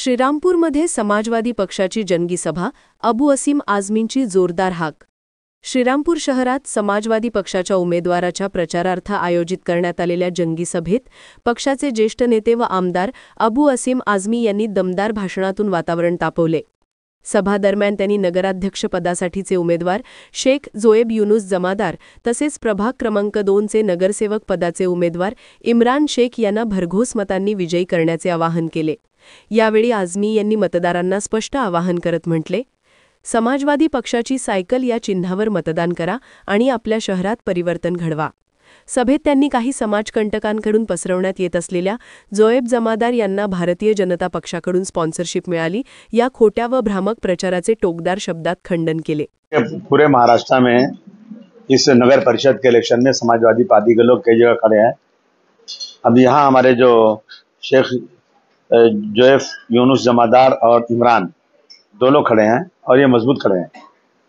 श्रीरामपूरमध्ये समाजवादी पक्षाची जंगी सभा, अबू असीम आझमींची जोरदार हाक. श्रीरामपूर शहरात समाजवादी पक्षाच्या उमेदवाराच्या प्रचारार्थ आयोजित करण्यात आलेल्या जंगी सभेत पक्षाचे ज्येष्ठ नेते व आमदार अबू असीम आझमी यांनी दमदार भाषणातून वातावरण तापवले. सभा दरम्यान त्यांनी नगराध्यक्षपदासाठीचे उमेदवार शेख जोएब युनुस जमादार तसेच प्रभाग क्रमांक 2चे नगरसेवक पदाचे उमेदवार इम्रान शेख यांना भरघोस मतांनी विजयी करण्याचे आवाहन केले. यावेळी आझमी यांनी मतदारांना स्पष्ट आवाहन करत म्हटले, समाजवादी पक्षाची सायकल या चिन्हावर मतदान करा आणि आपल्या शहरात परिवर्तन घडवा. सभेत त्यांनी काही समाजकंटकांकडून पसरवण्यात येत असलेल्या जोएब जमादार यांना भारतीय जनता पक्षाकडून स्पॉन्सरशिप मिळाली या खोट्या व भ्रामक प्रचाराचे टोकदार शब्दात खंडन केले. पूरे महाराष्ट्र में इस नगर परिषद के इलेक्शन में समाजवादी पार्टी के लोग कई जगह खड़े हैं. अब यहाँ हमारे जो शेख जोएब यूनुस जमादार और इमरान दो लोग खड़े हैं और ये मजबूत खड़े हैं.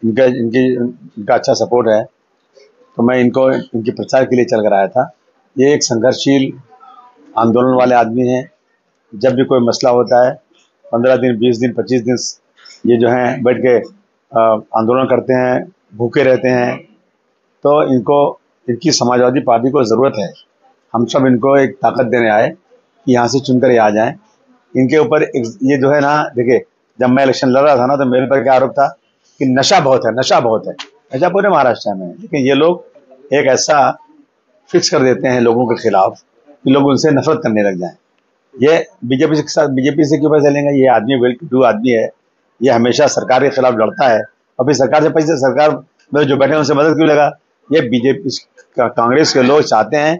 इनका अच्छा सपोर्ट है, तो मैं इनको इनके प्रचार के लिए चल कर आया था. ये एक संघर्षशील आंदोलन वाले आदमी हैं. जब भी कोई मसला होता है 15 दिन 20 दिन 25 दिन ये जो हैं बैठ के आंदोलन करते हैं, भूखे रहते हैं. तो इनकी समाजवादी पार्टी को ज़रूरत है. हम सब इनको एक ताकत देने आए कि यहाँ से चुनकर ये आ जाएं. इनके ऊपर ये जो है ना, देखिए जब मैं इलेक्शन लड़ रहा था ना तो मेरे पर क्या आरोप था कि नशा बहुत है, नशा बहुत है. नशा पूरे महाराष्ट्र में है, लेकिन ये लोग एक ऐसा फिक्स कर देते हैं लोगों के खिलाफ कि लोग उनसे नफरत करने लग जाएं. ये बीजेपी से क्यों पैसे लेंगे? ये आदमी वेल टू डू आदमी है. ये हमेशा सरकार के खिलाफ लड़ता है और फिर सरकार से पैसे, सरकार में जो बैठे हैं उनसे मदद क्यों लेगा? ये बीजेपी कांग्रेस के लोग चाहते हैं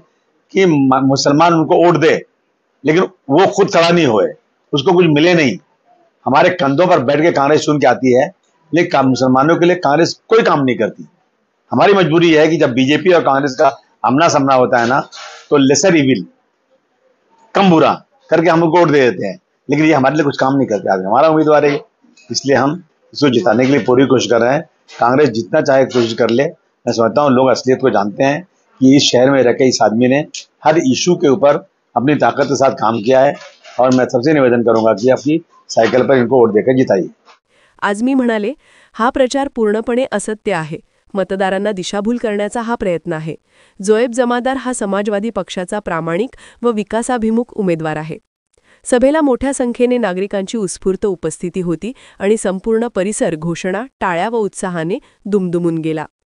कि मुसलमान उनको वोट दे, लेकिन वो खुद खड़ा नहीं होए, उसको कुछ मिले नहीं. हमारे कंधों पर बैठ के कांग्रेस चुन के आती है, लेकिन मुसलमानों के लिए कांग्रेस कोई काम नहीं करती. हमारी मजबूरी है कि जब बीजेपी और कांग्रेस का आमना सामना होता है ना, तो लेसर इविल, कम बुरा करके हम वोट दे देते हैं, लेकिन ये हमारे लिए कुछ काम नहीं करते. आज हमारा उम्मीदवार है, इसलिए हम इसको जिताने के लिए पूरी कोशिश कर रहे हैं. कांग्रेस जितना चाहे कोशिश कर ले. मैं समझता हूँ लोग असलियत को जानते हैं कि इस शहर में रहकर इस आदमी ने हर इशू के ऊपर अपनी ताकत के साथ काम किया है, और मैं सबसे निवेदन करूंगा कि अपनी सायकल पर इनको वोट देकर जिताइए. आझमी म्हणाले, हा प्रचार पूर्णपणे असत्य आहे. मतदारांना दिशाभूल करण्याचा हा प्रयत्न आहे. जोएब जमादार हा समाजवादी पक्षाचा प्रामाणिक व विकासाभिमुख उमेदवार आहे. सभेला मोठ्या संख्येने नागरिकांची उत्स्फूर्त उपस्थिती होती आणि संपूर्ण परिसर घोषणा, टाळ्या व उत्साहाने दुमदुमून गेला.